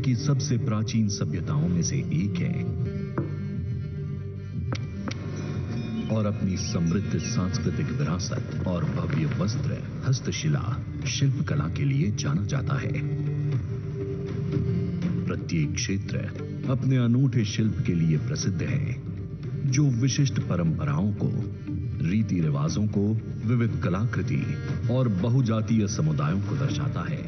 की सबसे प्राचीन सभ्यताओं में से एक है और अपनी समृद्ध सांस्कृतिक विरासत और भव्य वस्त्र, हस्तशिला, शिल्पकला के लिए जाना जाता है। प्रत्येक क्षेत्र अपने अनूठे शिल्प के लिए प्रसिद्ध है, जो विशिष्ट परंपराओं को, रीति रिवाजों को, विविध कलाकृति और बहुजातीय समुदायों को दर्शाता है।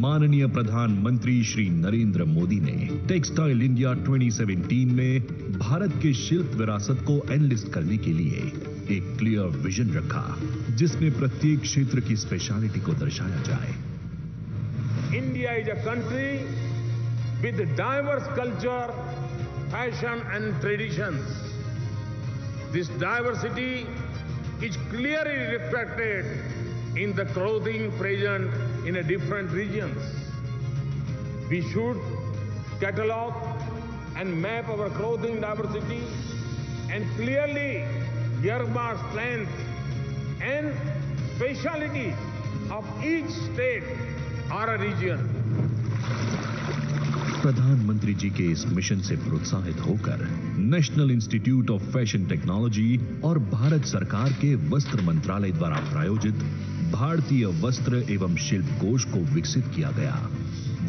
माननीय प्रधानमंत्री श्री नरेंद्र मोदी ने टेक्सटाइल इंडिया 2017 में भारत के शिल्प विरासत को एनलिस्ट करने के लिए एक क्लियर विजन रखा, जिसमें प्रत्येक क्षेत्र की स्पेशलिटी को दर्शाया जाए। India is a country with diverse culture, fashion and traditions. This diversity is clearly reflected in the clothing present in different regions. We should catalog and map our clothing diversity and clearly earmark strength and specialities of each state or a region. प्रधानमंत्री जी के इस mission से प्रोत्साहित होकर national institute of fashion technology और भारत सरकार के वस्त्र मंत्रालय द्वारा प्रायोजित भारतीय वस्त्र एवं शिल्प कोष को विकसित किया गया।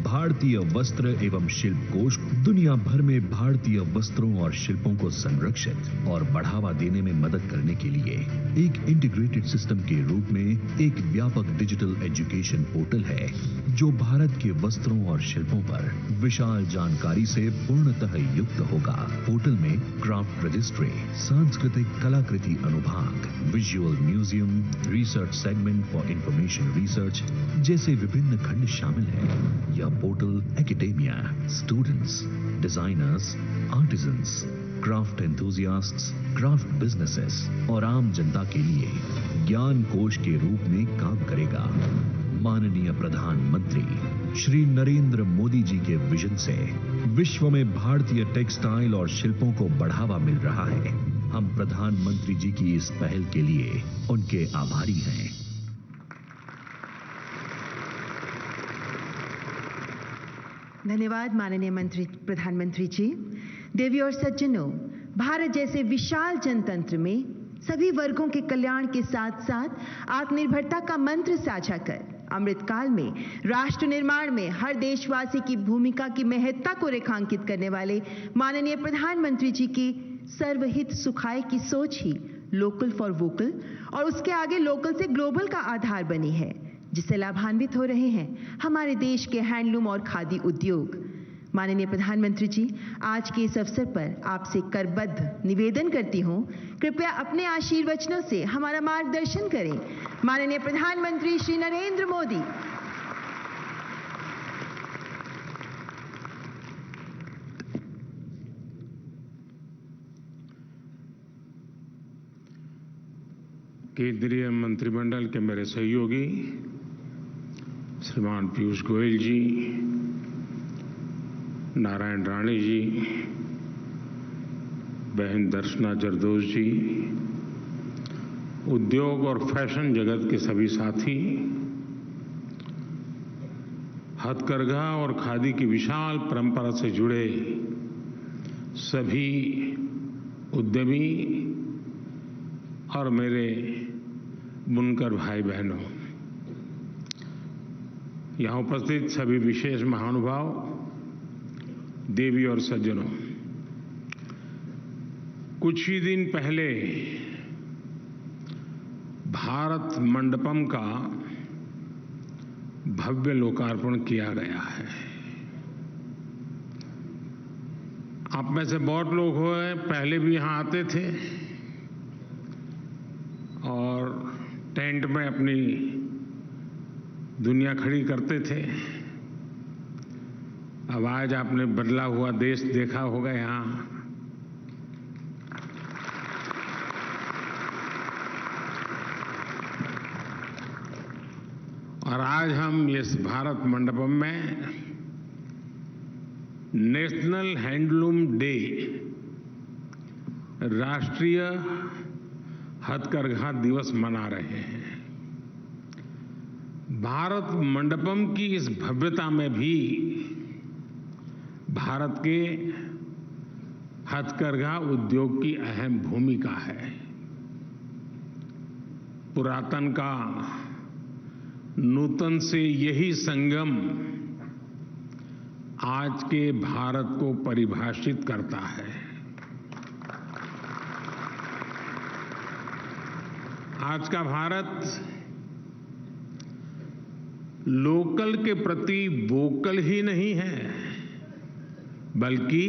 भारतीय वस्त्र एवं शिल्प कोष दुनिया भर में भारतीय वस्त्रों और शिल्पों को संरक्षित और बढ़ावा देने में मदद करने के लिए एक इंटीग्रेटेड सिस्टम के रूप में एक व्यापक डिजिटल एजुकेशन पोर्टल है, जो भारत के वस्त्रों और शिल्पों पर विशाल जानकारी से पूर्णतः युक्त होगा। पोर्टल में क्राफ्ट रजिस्ट्री, सांस्कृतिक कलाकृति अनुभाग, visual museum, research segment for information research जैसे विभिन्न खंड शामिल हैं। यह portal academia, students, designers, artisans, craft enthusiasts, craft businesses और आम जनता के लिए ज्ञान कोश के रूप में काम करेगा। माननीय प्रधानमंत्री श्री नरेंद्र मोदी जी के विजन से विश्व में भारतीय टेक्सटाइल और शिल्पों को बढ़ावा मिल रहा है। हम प्रधानमंत्री जी की इस पहल के लिए उनके आभारी हैं। धन्यवाद माननीय प्रधानमंत्री जी। देवियों और सज्जनों, भारत जैसे विशाल जनतंत्र में सभी वर्गों के कल्याण के साथ साथ आत्मनिर्भरता का मंत्र साझा कर अमृतकाल में राष्ट्र निर्माण में हर देशवासी की भूमिका की महत्ता को रेखांकित करने वाले माननीय प्रधानमंत्री जी की सर्वहित सुखाय की सोच ही लोकल फॉर वोकल और उसके आगे लोकल से ग्लोबल का आधार बनी है, जिससे लाभान्वित हो रहे हैं हमारे देश के हैंडलूम और खादी उद्योग। माननीय प्रधानमंत्री जी, आज के इस अवसर पर आपसे करबद्ध निवेदन करती हूं, कृपया अपने आशीर्वचनों से हमारा मार्गदर्शन करें। माननीय प्रधानमंत्री श्री नरेंद्र मोदी। केंद्रीय मंत्रिमंडल के मेरे सहयोगी श्रीमान पीयूष गोयल जी, नारायण राणे जी, बहन दर्शना जरदोश जी, उद्योग और फैशन जगत के सभी साथी, हथकरघा और खादी की विशाल परंपरा से जुड़े सभी उद्यमी और मेरे बुनकर भाई बहनों, यहाँ उपस्थित सभी विशेष महानुभाव, देवी और सज्जनों, कुछ ही दिन पहले भारत मंडपम का भव्य लोकार्पण किया गया है। आप में से बहुत लोग पहले भी यहाँ आते थे और टेंट में अपनी दुनिया खड़ी करते थे। अब आज आपने बदला हुआ देश देखा होगा यहाँ। और आज हम इस भारत मंडपम में नेशनल हैंडलूम डे, राष्ट्रीय हथकरघा दिवस मना रहे हैं। भारत मंडपम की इस भव्यता में भी भारत के हथकरघा उद्योग की अहम भूमिका है। पुरातन का नूतन से यही संगम आज के भारत को परिभाषित करता है। आज का भारत लोकल के प्रति वोकल ही नहीं है, बल्कि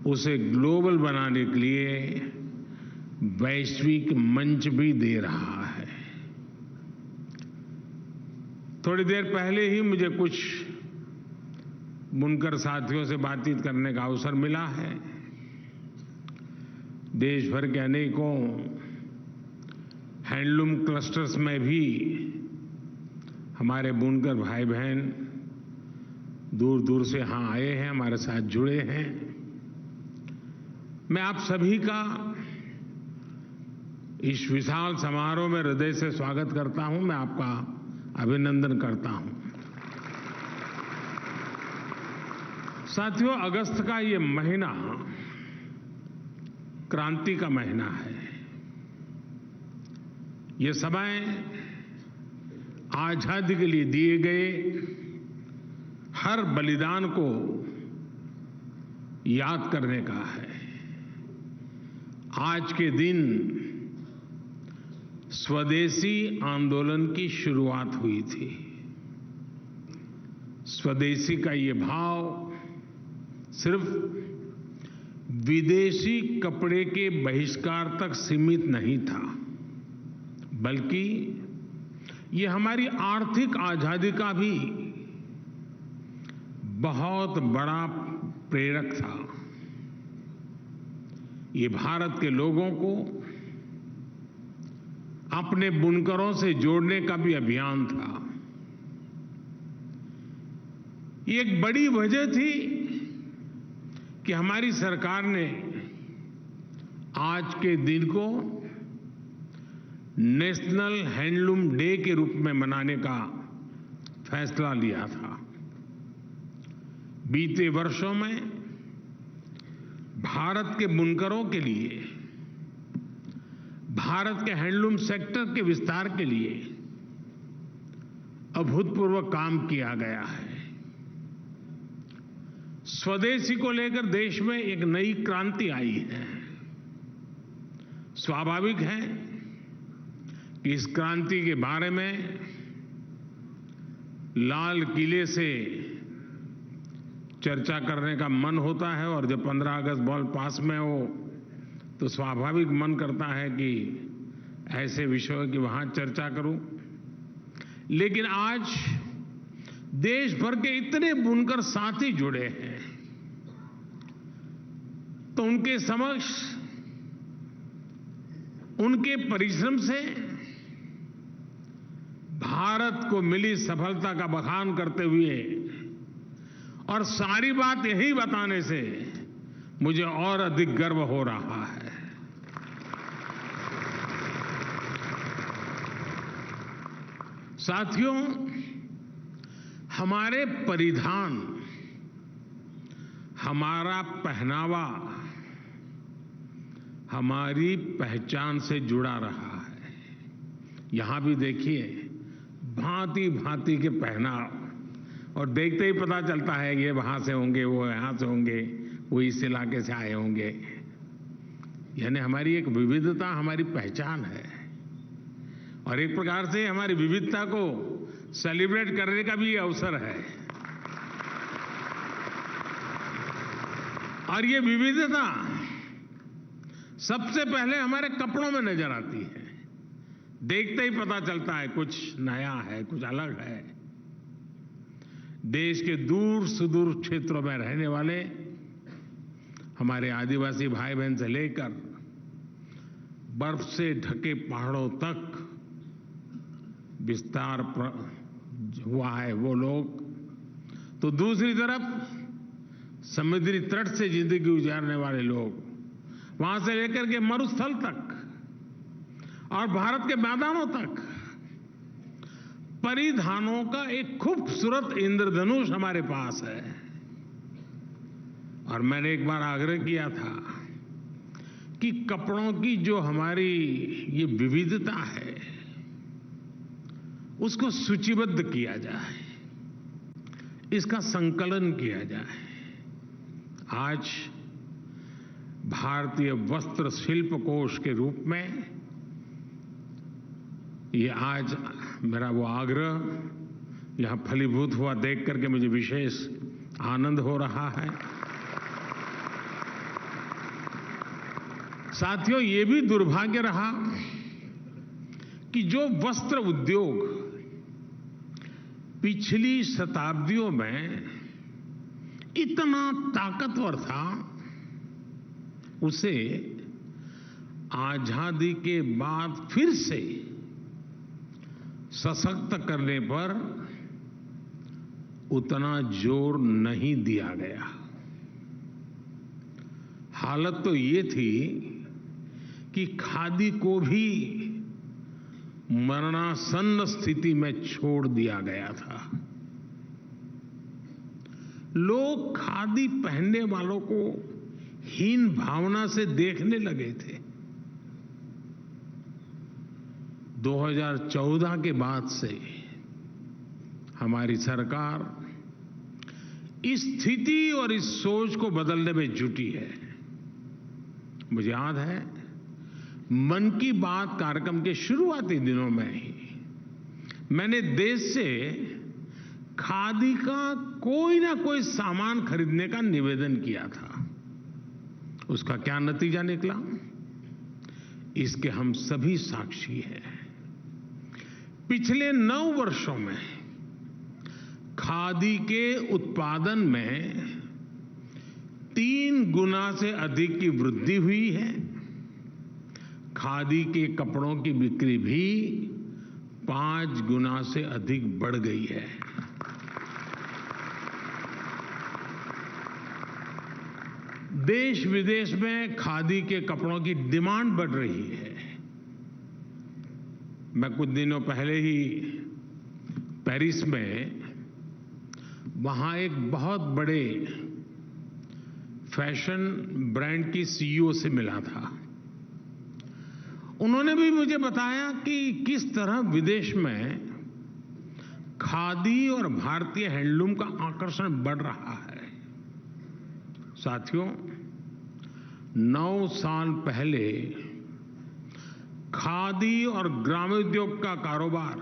उसे ग्लोबल बनाने के लिए वैश्विक मंच भी दे रहा है। थोड़ी देर पहले ही मुझे कुछ बुनकर साथियों से बातचीत करने का अवसर मिला है। देश भर के अनेकों हैंडलूम क्लस्टर्स में भी हमारे बुनकर भाई बहन दूर दूर से यहाँ आए हैं, हमारे साथ जुड़े हैं। मैं आप सभी का इस विशाल समारोह में हृदय से स्वागत करता हूं। मैं आपका अभिनंदन करता हूं। साथियों, अगस्त का ये महीना क्रांति का महीना है। ये समय आजादी के लिए दिए गए हर बलिदान को याद करने का है। आज के दिन स्वदेशी आंदोलन की शुरुआत हुई थी। स्वदेशी का ये भाव सिर्फ विदेशी कपड़े के बहिष्कार तक सीमित नहीं था, बल्कि ये हमारी आर्थिक आजादी का भी बहुत बड़ा प्रेरक था। ये भारत के लोगों को अपने बुनकरों से जोड़ने का भी अभियान था। ये एक बड़ी वजह थी कि हमारी सरकार ने आज के दिन को नेशनल हैंडलूम डे के रूप में मनाने का फैसला लिया था। बीते वर्षों में भारत के बुनकरों के लिए, भारत के हैंडलूम सेक्टर के विस्तार के लिए अभूतपूर्व काम किया गया है। स्वदेशी को लेकर देश में एक नई क्रांति आई है। स्वाभाविक है कि इस क्रांति के बारे में लाल किले से चर्चा करने का मन होता है, और जब 15 अगस्त बॉल पास में हो तो स्वाभाविक मन करता है कि ऐसे विषयों की वहां चर्चा करूं। लेकिन आज देश भर के इतने बुनकर साथी जुड़े हैं, तो उनके समक्ष उनके परिश्रम से भारत को मिली सफलता का बखान करते हुए और सारी बात यही बताने से मुझे और अधिक गर्व हो रहा है। साथियों, हमारे परिधान, हमारा पहनावा हमारी पहचान से जुड़ा रहा है। यहां भी देखिए, भांति भांति के पहनाव, और देखते ही पता चलता है ये वहां से होंगे, वो यहां से होंगे, वो इस इलाके से आए होंगे। यानी हमारी एक विविधता हमारी पहचान है, और एक प्रकार से हमारी विविधता को सेलिब्रेट करने का भी ये अवसर है। और ये विविधता सबसे पहले हमारे कपड़ों में नजर आती है। देखते ही पता चलता है कुछ नया है, कुछ अलग है। देश के दूर सुदूर क्षेत्रों में रहने वाले हमारे आदिवासी भाई बहन से लेकर बर्फ से ढके पहाड़ों तक विस्तार हुआ है वो लोग, तो दूसरी तरफ समुद्री तट से जिंदगी गुजारने वाले लोग, वहां से लेकर के मरुस्थल तक और भारत के मैदानों तक परिधानों का एक खूबसूरत इंद्रधनुष हमारे पास है। और मैंने एक बार आग्रह किया था कि कपड़ों की जो हमारी ये विविधता है उसको सूचीबद्ध किया जाए, इसका संकलन किया जाए। आज भारतीय वस्त्र शिल्प कोश के रूप में ये आज मेरा वो आग्रह यहां फलीभूत हुआ देख करके मुझे विशेष आनंद हो रहा है। साथियों, ये भी दुर्भाग्य रहा कि जो वस्त्र उद्योग पिछली शताब्दियों में इतना ताकतवर था, उसे आजादी के बाद फिर से सशक्त करने पर उतना जोर नहीं दिया गया। हालत तो ये थी कि खादी को भी मरणासन्न स्थिति में छोड़ दिया गया था। लोग खादी पहनने वालों को हीन भावना से देखने लगे थे। 2014 के बाद से हमारी सरकार इस स्थिति और इस सोच को बदलने में जुटी है। मुझे याद है, मन की बात कार्यक्रम के शुरुआती दिनों में ही मैंने देश से खादी का कोई ना कोई सामान खरीदने का निवेदन किया था। उसका क्या नतीजा निकला, इसके हम सभी साक्षी हैं। पिछले 9 वर्षों में खादी के उत्पादन में 3 गुना से अधिक की वृद्धि हुई है। खादी के कपड़ों की बिक्री भी 5 गुना से अधिक बढ़ गई है। देश विदेश में खादी के कपड़ों की डिमांड बढ़ रही है। मैं कुछ दिनों पहले ही पेरिस में वहां एक बहुत बड़े फैशन ब्रांड की सीईओ से मिला था। उन्होंने भी मुझे बताया कि किस तरह विदेश में खादी और भारतीय हैंडलूम का आकर्षण बढ़ रहा है। साथियों, 9 साल पहले खादी और ग्रामोद्योग का कारोबार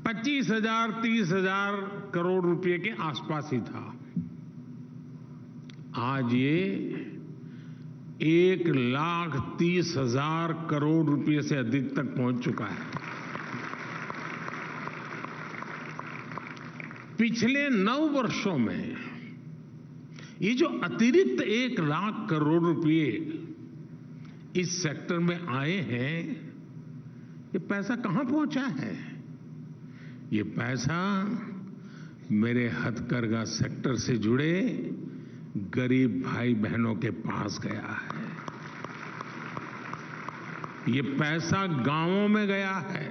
25,000 30,000 करोड़ रुपए के आसपास ही था। आज ये 1,30,000 करोड़ रुपए से अधिक तक पहुंच चुका है। पिछले 9 वर्षों में ये जो अतिरिक्त 1,00,000 करोड़ रुपए इस सेक्टर में आए हैं, ये पैसा कहां पहुंचा है? ये पैसा मेरे हथकरघा सेक्टर से जुड़े गरीब भाई बहनों के पास गया है। ये पैसा गांवों में गया है।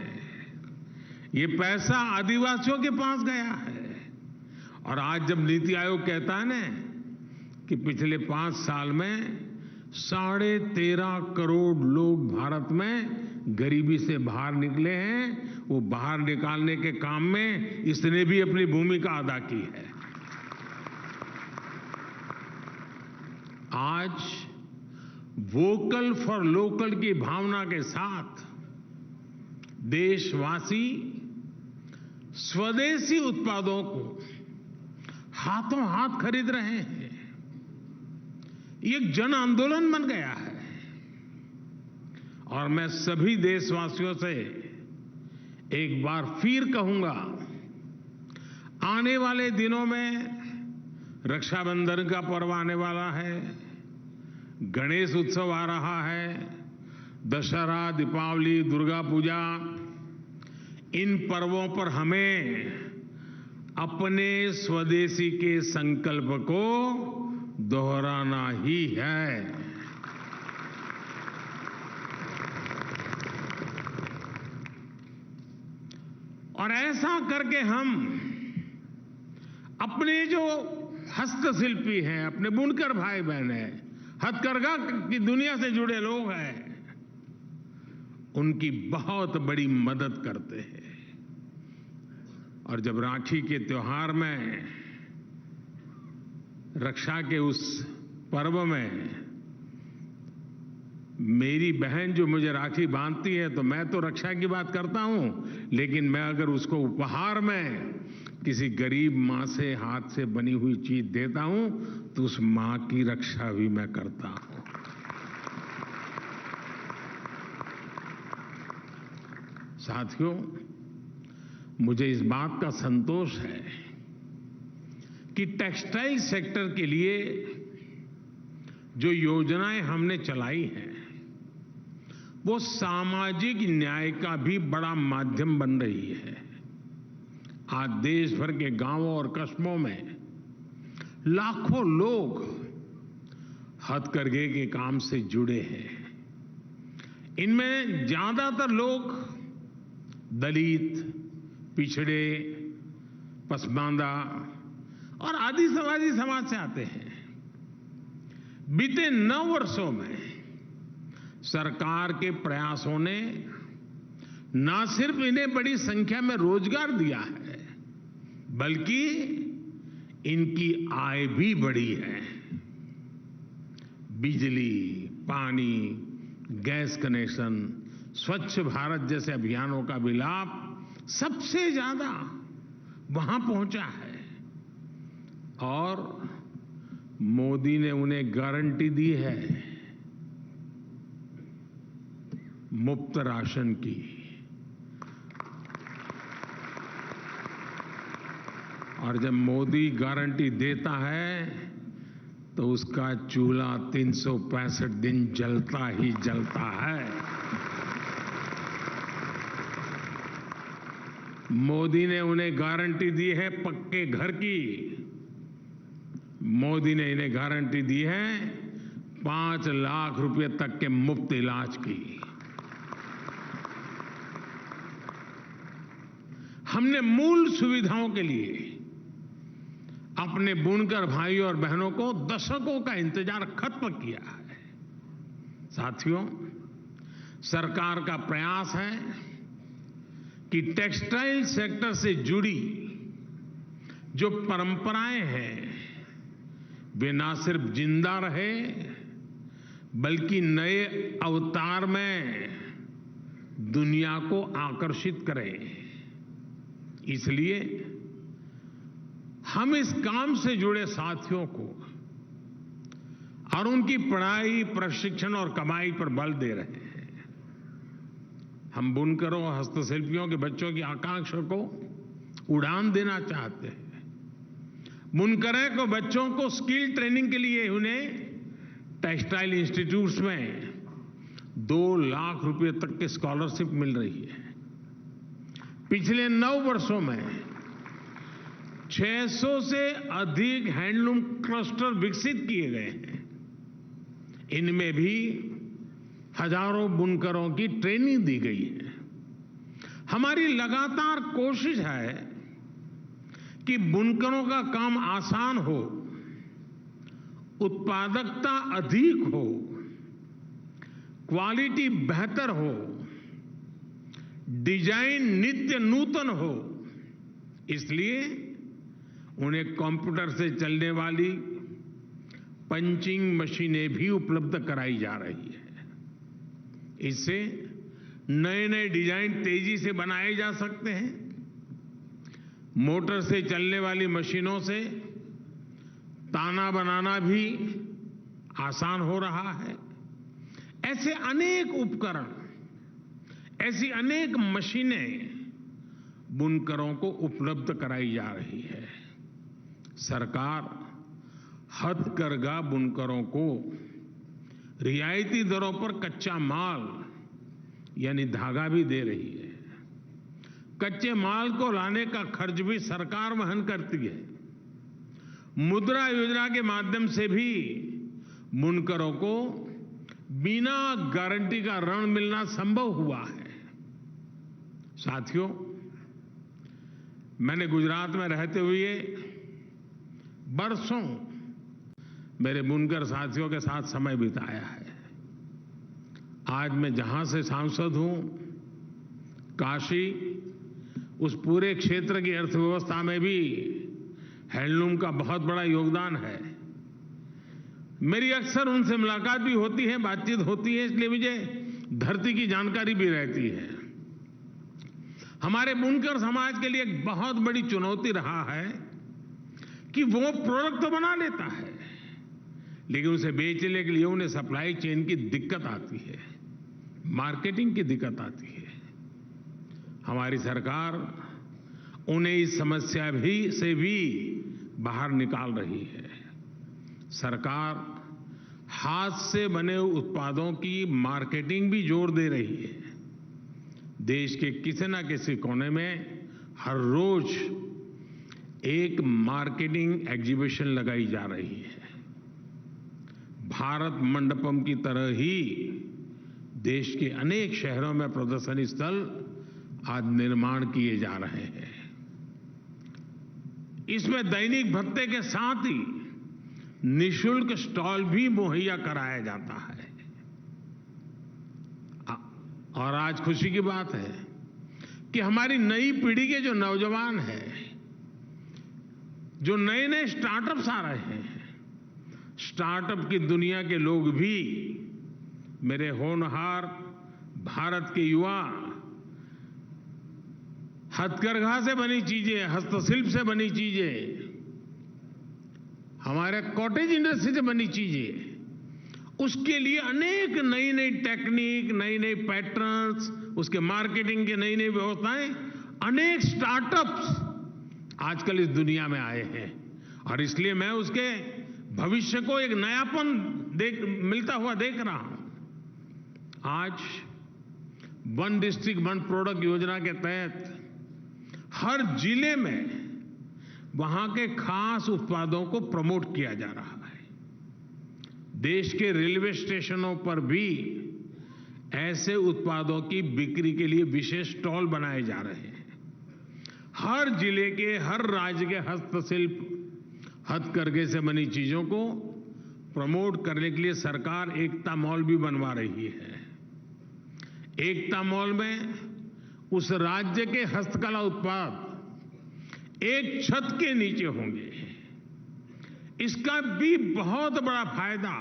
ये पैसा आदिवासियों के पास गया है। और आज जब नीति आयोग कहता है ना कि पिछले 5 साल में 13.5 करोड़ लोग भारत में गरीबी से बाहर निकले हैं, वो बाहर निकालने के काम में इसने भी अपनी भूमिका अदा की है। आज वोकल फॉर लोकल की भावना के साथ देशवासी स्वदेशी उत्पादों को हाथों हाथ खरीद रहे हैं। ये एक जन आंदोलन बन गया है। और मैं सभी देशवासियों से एक बार फिर कहूंगा, आने वाले दिनों में रक्षाबंधन का पर्व आने वाला है, गणेश उत्सव आ रहा है, दशहरा, दीपावली, दुर्गा पूजा, इन पर्वों पर हमें अपने स्वदेशी के संकल्प को दोहराना ही है। और ऐसा करके हम अपने जो हस्तशिल्पी हैं, अपने बुनकर भाई बहन हैं, हथकरघा की दुनिया से जुड़े लोग हैं, उनकी बहुत बड़ी मदद करते हैं। और जब राखी के त्योहार में, रक्षा के उस पर्व में मेरी बहन जो मुझे राखी बांधती है, तो मैं तो रक्षा की बात करता हूं, लेकिन मैं अगर उसको उपहार में किसी गरीब मां से हाथ से बनी हुई चीज देता हूं, तो उस मां की रक्षा भी मैं करता हूं। साथियों, मुझे इस बात का संतोष है कि टेक्सटाइल सेक्टर के लिए जो योजनाएं हमने चलाई हैं, वो सामाजिक न्याय का भी बड़ा माध्यम बन रही है। आज देश भर के गांवों और कस्बों में लाखों लोग हथकरघे के काम से जुड़े हैं। इनमें ज्यादातर लोग दलित, पिछड़े, पसमानदा और आदिवासी समाज से आते हैं। बीते 9 वर्षों में सरकार के प्रयासों ने न सिर्फ इन्हें बड़ी संख्या में रोजगार दिया है, बल्कि इनकी आय भी बढ़ी है। बिजली, पानी, गैस कनेक्शन, स्वच्छ भारत जैसे अभियानों का भी लाभ सबसे ज्यादा वहां पहुंचा है। और मोदी ने उन्हें गारंटी दी है मुफ्त राशन की। और जब मोदी गारंटी देता है, तो उसका चूल्हा 365 दिन जलता ही जलता है। मोदी ने उन्हें गारंटी दी है पक्के घर की। मोदी ने इन्हें गारंटी दी है 5 लाख रुपए तक के मुफ्त इलाज की। हमने मूल सुविधाओं के लिए अपने बुनकर भाइयों और बहनों को दशकों का इंतजार खत्म किया है। साथियों, सरकार का प्रयास है कि टेक्सटाइल सेक्टर से जुड़ी जो परंपराएं हैं, वे ना सिर्फ जिंदा रहे, बल्कि नए अवतार में दुनिया को आकर्षित करें। इसलिए हम इस काम से जुड़े साथियों को और उनकी पढ़ाई, प्रशिक्षण और कमाई पर बल दे रहे हैं। हम बुनकरों और हस्तशिल्पियों के बच्चों की आकांक्षा को उड़ान देना चाहते हैं। बुनकरों को बच्चों को स्किल ट्रेनिंग के लिए उन्हें टेक्सटाइल इंस्टीट्यूट्स में 2 लाख रुपए तक की स्कॉलरशिप मिल रही है। पिछले 9 वर्षों में 600 से अधिक हैंडलूम क्लस्टर विकसित किए गए हैं। इनमें भी हजारों बुनकरों की ट्रेनिंग दी गई है। हमारी लगातार कोशिश है कि बुनकरों का काम आसान हो, उत्पादकता अधिक हो, क्वालिटी बेहतर हो, डिजाइन नित्य नूतन हो। इसलिए उन्हें कंप्यूटर से चलने वाली पंचिंग मशीनें भी उपलब्ध कराई जा रही है। इससे नए नए डिजाइन तेजी से बनाए जा सकते हैं। मोटर से चलने वाली मशीनों से ताना बनाना भी आसान हो रहा है। ऐसे अनेक उपकरण, ऐसी अनेक मशीनें बुनकरों को उपलब्ध कराई जा रही है। सरकार हथकरघा बुनकरों को रियायती दरों पर कच्चा माल यानी धागा भी दे रही है। कच्चे माल को लाने का खर्च भी सरकार वहन करती है। मुद्रा योजना के माध्यम से भी बुनकरों को बिना गारंटी का ऋण मिलना संभव हुआ है। साथियों, मैंने गुजरात में रहते हुए बरसों मेरे बुनकर साथियों के साथ समय बिताया है। आज मैं जहां से सांसद हूं, काशी, उस पूरे क्षेत्र की अर्थव्यवस्था में भी हैंडलूम का बहुत बड़ा योगदान है। मेरी अक्सर उनसे मुलाकात भी होती है, बातचीत होती है, इसलिए मुझे धरती की जानकारी भी रहती है। हमारे बुनकर समाज के लिए एक बहुत बड़ी चुनौती रहा है कि वो प्रोडक्ट तो बना लेता है, लेकिन उसे बेचने के लिए उन्हें सप्लाई चेन की दिक्कत आती है, मार्केटिंग की दिक्कत आती है। हमारी सरकार उन्हें इस समस्या से भी बाहर निकाल रही है। सरकार हाथ से बने उत्पादों की मार्केटिंग भी जोर दे रही है। देश के किसी न किसी कोने में हर रोज एक मार्केटिंग एग्जीबिशन लगाई जा रही है। भारत मंडपम की तरह ही देश के अनेक शहरों में प्रदर्शनी स्थल आज निर्माण किए जा रहे हैं। इसमें दैनिक भत्ते के साथ ही निःशुल्क स्टॉल भी मुहैया कराया जाता है। और आज खुशी की बात है कि हमारी नई पीढ़ी के जो नौजवान हैं, जो नए नए स्टार्टअप्स आ रहे हैं, स्टार्टअप की दुनिया के लोग भी मेरे होनहार भारत के युवा हथकरघा से बनी चीजें, हस्तशिल्प से बनी चीजें, हमारे कॉटेज इंडस्ट्री से बनी चीजें, उसके लिए अनेक नई नई टेक्निक, नई नई पैटर्न्स, उसके मार्केटिंग के नई नई व्यवस्थाएं, अनेक स्टार्टअप्स आजकल इस दुनिया में आए हैं। और इसलिए मैं उसके भविष्य को एक नयापन मिलता हुआ देख रहा हूं। आज वन डिस्ट्रिक्ट वन प्रोडक्ट योजना के तहत हर जिले में वहां के खास उत्पादों को प्रमोट किया जा रहा है। देश के रेलवे स्टेशनों पर भी ऐसे उत्पादों की बिक्री के लिए विशेष स्टॉल बनाए जा रहे हैं। हर जिले के, हर राज्य के हस्तशिल्प, हथकरघे से बनी चीजों को प्रमोट करने के लिए सरकार एकता मॉल भी बनवा रही है। एकता मॉल में उस राज्य के हस्तकला उत्पाद एक छत के नीचे होंगे। इसका भी बहुत बड़ा फायदा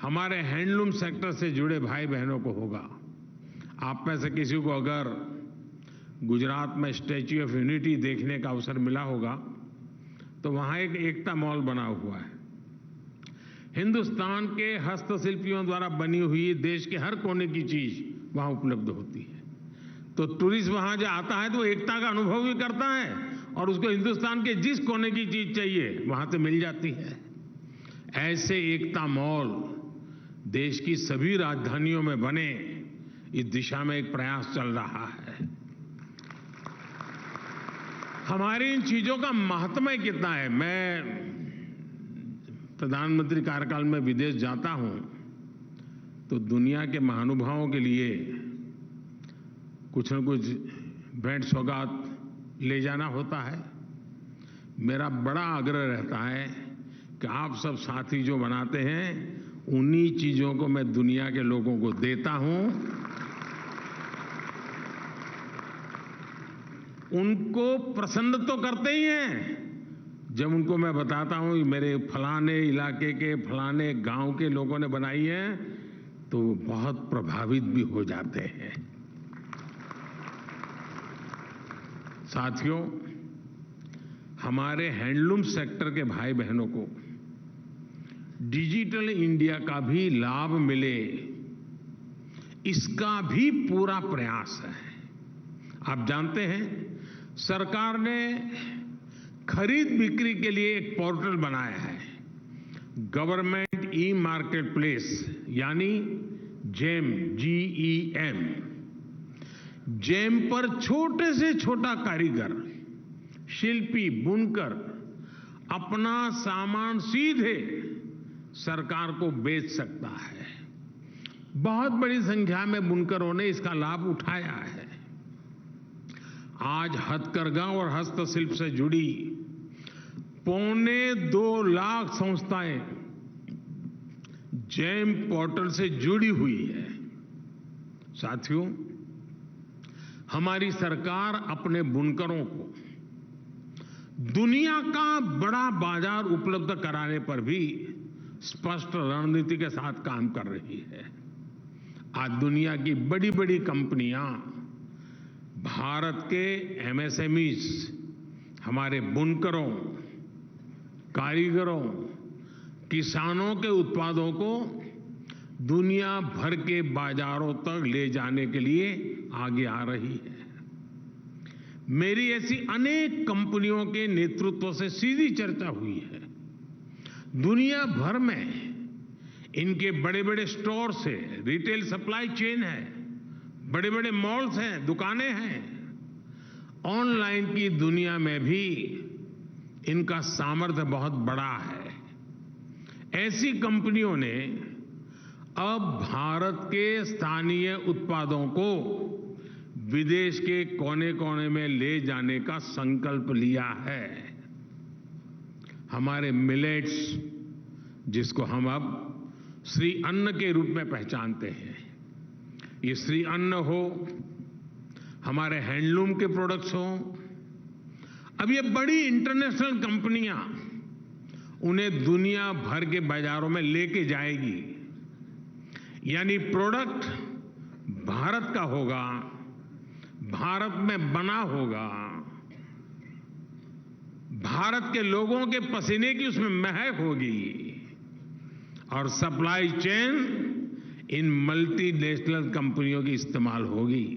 हमारे हैंडलूम सेक्टर से जुड़े भाई बहनों को होगा। आप में से किसी को अगर गुजरात में स्टैच्यू ऑफ यूनिटी देखने का अवसर मिला होगा तो वहां एक एकता मॉल बना हुआ है। हिंदुस्तान के हस्तशिल्पियों द्वारा बनी हुई देश के हर कोने की चीज वहां उपलब्ध होती है। तो टूरिस्ट वहां जो आता है तो एकता का अनुभव भी करता है और उसको हिंदुस्तान के जिस कोने की चीज चाहिए वहां से मिल जाती है। ऐसे एकता मॉल देश की सभी राजधानियों में बने, इस दिशा में एक प्रयास चल रहा है। हमारी इन चीजों का महात्म्य कितना है। मैं प्रधानमंत्री कार्यकाल में विदेश जाता हूं तो दुनिया के महानुभावों के लिए कुछ न कुछ भेंट सौगात ले जाना होता है। मेरा बड़ा आग्रह रहता है कि आप सब साथी जो बनाते हैं उन्हीं चीजों को मैं दुनिया के लोगों को देता हूं। उनको प्रसन्न तो करते ही हैं जब उनको मैं बताता हूं कि मेरे फलाने इलाके के फलाने गांव के लोगों ने बनाई है, तो बहुत प्रभावित भी हो जाते हैं। साथियों, हमारे हैंडलूम सेक्टर के भाई बहनों को डिजिटल इंडिया का भी लाभ मिले, इसका भी पूरा प्रयास है। आप जानते हैं सरकार ने खरीद बिक्री के लिए एक पोर्टल बनाया है, गवर्नमेंट ई मार्केट प्लेस, यानी जेम, GEM। जेम पर छोटे से छोटा कारीगर, शिल्पी, बुनकर अपना सामान सीधे सरकार को बेच सकता है। बहुत बड़ी संख्या में बुनकरों ने इसका लाभ उठाया है। आज हथकरघा और हस्तशिल्प से जुड़ी 2.25 लाख संस्थाएं जेम पोर्टल से जुड़ी हुई है। साथियों, हमारी सरकार अपने बुनकरों को दुनिया का बड़ा बाजार उपलब्ध कराने पर भी स्पष्ट रणनीति के साथ काम कर रही है। आज दुनिया की बड़ी बड़ी कंपनियां भारत के एमएसएमईज, हमारे बुनकरों, कारीगरों, किसानों के उत्पादों को दुनिया भर के बाजारों तक ले जाने के लिए आगे आ रही है। मेरी ऐसी अनेक कंपनियों के नेतृत्व से सीधी चर्चा हुई है। दुनिया भर में इनके बड़े बड़े स्टोर्स है, रिटेल सप्लाई चेन है, बड़े बड़े मॉल्स हैं, दुकानें हैं। ऑनलाइन की दुनिया में भी इनका सामर्थ्य बहुत बड़ा है। ऐसी कंपनियों ने अब भारत के स्थानीय उत्पादों को विदेश के कोने कोने में ले जाने का संकल्प लिया है। हमारे मिलेट्स, जिसको हम अब श्री अन्न के रूप में पहचानते हैं, ये श्री अन्न हो, हमारे हैंडलूम के प्रोडक्ट्स हो, अब ये बड़ी इंटरनेशनल कंपनियां उन्हें दुनिया भर के बाजारों में लेके जाएगी। यानी प्रोडक्ट भारत का होगा, भारत में बना होगा, भारत के लोगों के पसीने की उसमें महक होगी और सप्लाई चेन इन मल्टीनेशनल कंपनियों की इस्तेमाल होगी।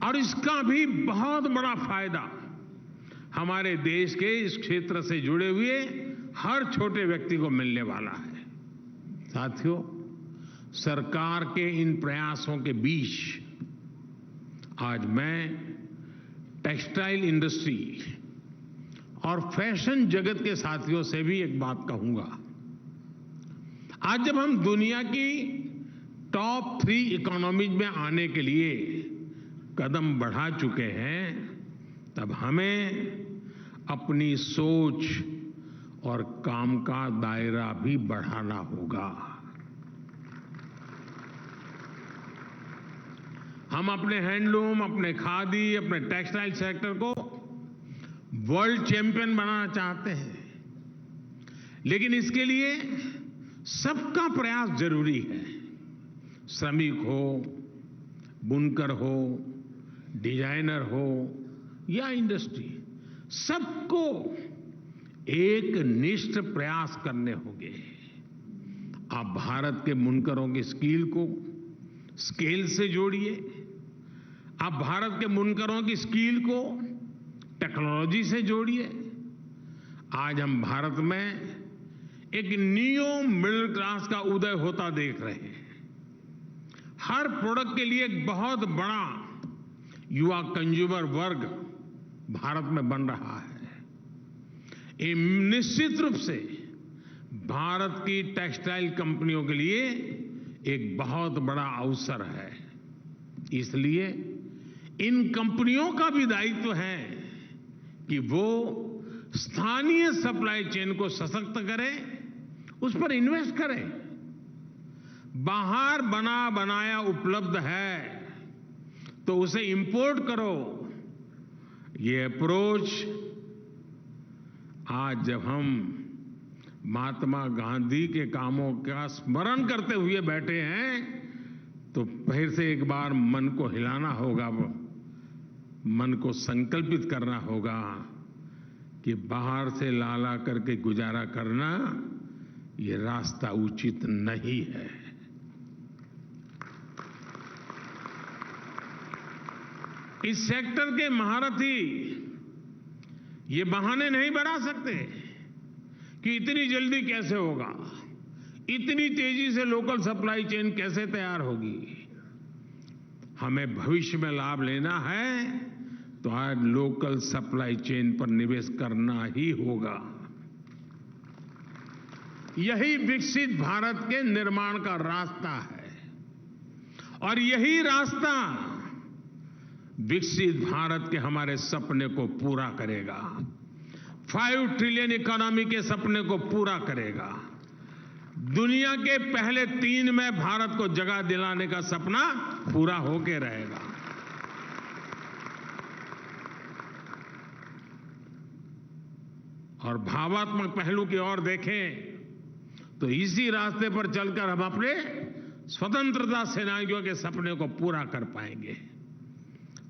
और इसका भी बहुत बड़ा फायदा हमारे देश के इस क्षेत्र से जुड़े हुए हर छोटे व्यक्ति को मिलने वाला है। साथियों, सरकार के इन प्रयासों के बीच आज मैं टेक्सटाइल इंडस्ट्री और फैशन जगत के साथियों से भी एक बात कहूंगा। आज जब हम दुनिया की टॉप 3 इकोनॉमीज में आने के लिए कदम बढ़ा चुके हैं, तब हमें अपनी सोच और काम का दायरा भी बढ़ाना होगा। हम अपने हैंडलूम, अपने खादी, अपने टेक्सटाइल सेक्टर को वर्ल्ड चैंपियन बनाना चाहते हैं, लेकिन इसके लिए सबका प्रयास जरूरी है। श्रमिक हो, बुनकर हो, डिजाइनर हो या इंडस्ट्री, सबको एक निष्ठ प्रयास करने होंगे। आप भारत के बुनकरों की स्किल को स्केल से जोड़िए, आप भारत के बुनकरों की स्किल को टेक्नोलॉजी से जोड़िए। आज हम भारत में एक न्यू मिडिल क्लास का उदय होता देख रहे हैं। हर प्रोडक्ट के लिए एक बहुत बड़ा युवा कंज्यूमर वर्ग भारत में बन रहा है। ये निश्चित रूप से भारत की टेक्सटाइल कंपनियों के लिए एक बहुत बड़ा अवसर है। इसलिए इन कंपनियों का भी दायित्व है कि वो स्थानीय सप्लाई चेन को सशक्त करें, उस पर इन्वेस्ट करें। बाहर बना बनाया उपलब्ध है तो उसे इंपोर्ट करो। ये अप्रोच आज जब हम महात्मा गांधी के कामों का स्मरण करते हुए बैठे हैं, तो फिर से एक बार मन को हिलाना होगा, मन को संकल्पित करना होगा कि बाहर से ला करके गुजारा करना ये रास्ता उचित नहीं है। इस सेक्टर के महारथी ये बहाने नहीं बना सकते कि इतनी जल्दी कैसे होगा, इतनी तेजी से लोकल सप्लाई चेन कैसे तैयार होगी। हमें भविष्य में लाभ लेना है तो आज लोकल सप्लाई चेन पर निवेश करना ही होगा। यही विकसित भारत के निर्माण का रास्ता है और यही रास्ता विकसित भारत के हमारे सपने को पूरा करेगा, 5 ट्रिलियन इकोनॉमी के सपने को पूरा करेगा, दुनिया के पहले 3 में भारत को जगह दिलाने का सपना पूरा होके रहेगा। और भावात्मक पहलू की ओर देखें तो इसी रास्ते पर चलकर हम अपने स्वतंत्रता सेनानियों के सपने को पूरा कर पाएंगे,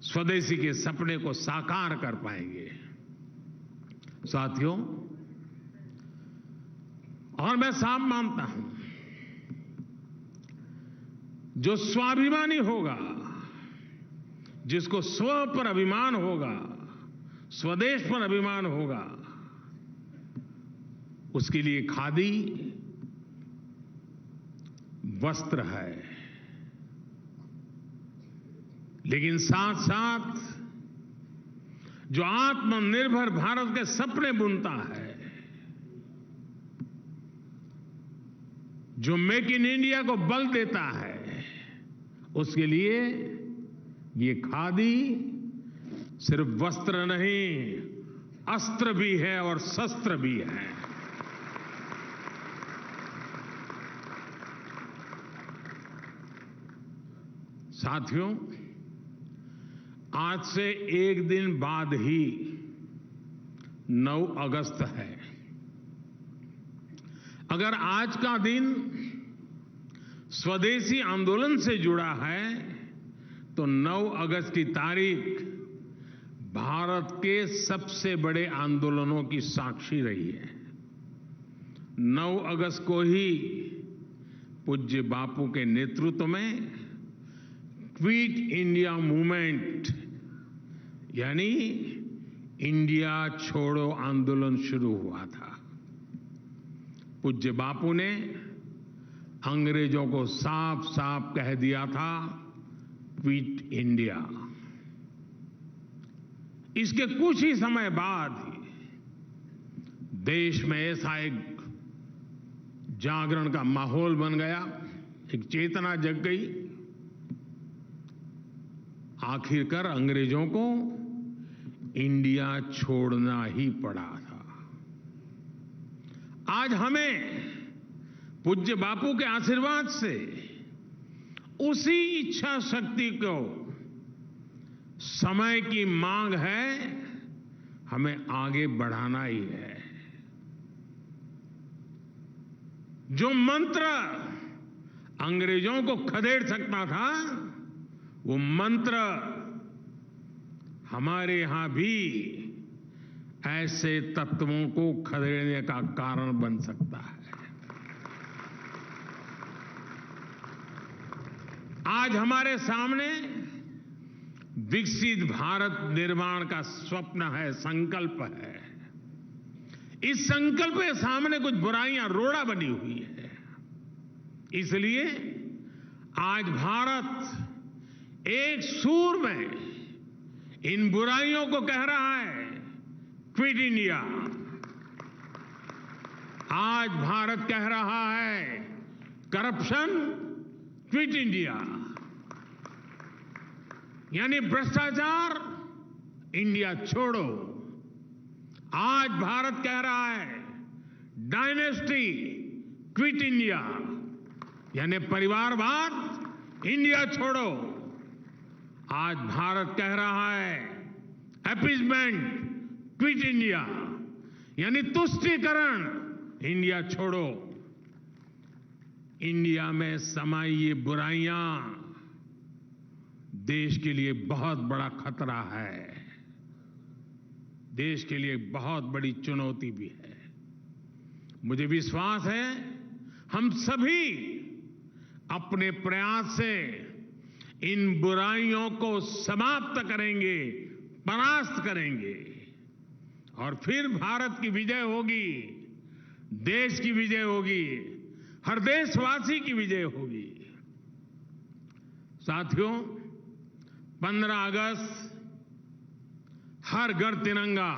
स्वदेशी के सपने को साकार कर पाएंगे। साथियों, और मैं साफ मानता हूं, जो स्वाभिमानी होगा, जिसको स्व पर अभिमान होगा, स्वदेश पर अभिमान होगा, उसके लिए खादी वस्त्र है। लेकिन साथ साथ जो आत्मनिर्भर भारत के सपने बुनता है, जो मेक इन इंडिया को बल देता है, उसके लिए ये खादी सिर्फ वस्त्र नहीं, अस्त्र भी है और शस्त्र भी है। साथियों, आज से एक दिन बाद ही 9 अगस्त है। अगर आज का दिन स्वदेशी आंदोलन से जुड़ा है तो 9 अगस्त की तारीख भारत के सबसे बड़े आंदोलनों की साक्षी रही है। 9 अगस्त को ही पूज्य बापू के नेतृत्व में क्विट इंडिया मूवमेंट यानी इंडिया छोड़ो आंदोलन शुरू हुआ था। पूज्य बापू ने अंग्रेजों को साफ साफ कह दिया था, क्विट इंडिया। इसके कुछ ही समय बाद देश में ऐसा एक जागरण का माहौल बन गया, एक चेतना जग गई। आखिरकार अंग्रेजों को इंडिया छोड़ना ही पड़ा था। आज हमें पूज्य बापू के आशीर्वाद से उसी इच्छा शक्ति को समय की मांग है, हमें आगे बढ़ाना ही है। जो मंत्र अंग्रेजों को खदेड़ सकता था, वो मंत्र हमारे यहां भी ऐसे तत्वों को खदेड़ने का कारण बन सकता है। आज हमारे सामने विकसित भारत निर्माण का स्वप्न है, संकल्प है। इस संकल्प के सामने कुछ बुराइयां रोड़ा बनी हुई है। इसलिए आज भारत एक सूर में इन बुराइयों को कह रहा है, क्विट इंडिया। आज भारत कह रहा है, करप्शन, क्विट इंडिया। यानी भ्रष्टाचार, इंडिया छोड़ो। आज भारत कह रहा है, डायनेस्टी, क्विट इंडिया। यानी परिवारवाद, इंडिया छोड़ो। आज भारत कह रहा है, अपीसमेंट, क्विट इंडिया। यानी तुष्टीकरण, इंडिया छोड़ो। इंडिया में समाई ये बुराइयां देश के लिए बहुत बड़ा खतरा है, देश के लिए बहुत बड़ी चुनौती भी है। मुझे विश्वास है हम सभी अपने प्रयास से इन बुराइयों को समाप्त करेंगे, परास्त करेंगे और फिर भारत की विजय होगी, देश की विजय होगी, हर देशवासी की विजय होगी। साथियों, 15 अगस्त हर घर तिरंगा।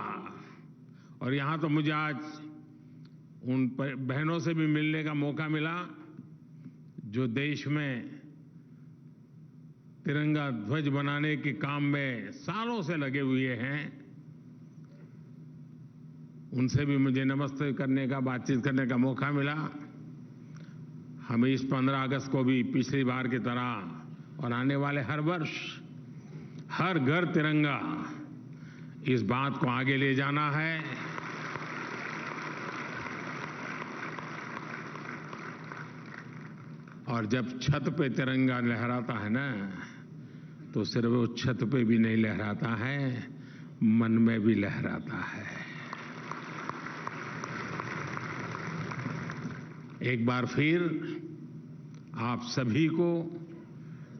और यहां तो मुझे आज उन बहनों से भी मिलने का मौका मिला जो देश में तिरंगा ध्वज बनाने के काम में सालों से लगे हुए हैं, उनसे भी मुझे नमस्ते करने का, बातचीत करने का मौका मिला। हमें इस 15 अगस्त को भी पिछली बार की तरह और आने वाले हर वर्ष हर घर तिरंगा, इस बात को आगे ले जाना है। और जब छत पे तिरंगा लहराता है ना, तो सिर्फ वो छत पे भी नहीं लहराता है, मन में भी लहराता है। एक बार फिर आप सभी को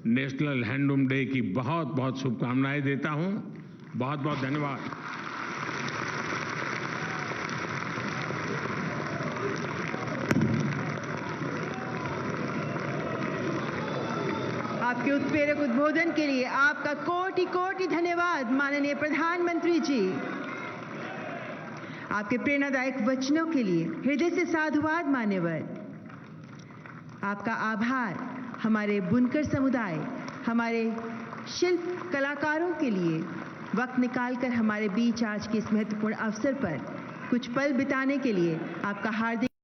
नेशनल हैंडलूम डे की बहुत बहुत शुभकामनाएं देता हूं। बहुत बहुत धन्यवाद। आपके उत्प्रेरक उद्बोधन के लिए आपका कोटि कोटि धन्यवाद माननीय प्रधानमंत्री जी। आपके प्रेरणादायक वचनों के लिए हृदय से साधुवाद मान्यवर। आपका आभार हमारे बुनकर समुदाय, हमारे शिल्प कलाकारों के लिए वक्त निकालकर हमारे बीच आज के इस महत्वपूर्ण अवसर पर कुछ पल बिताने के लिए आपका हार्दिक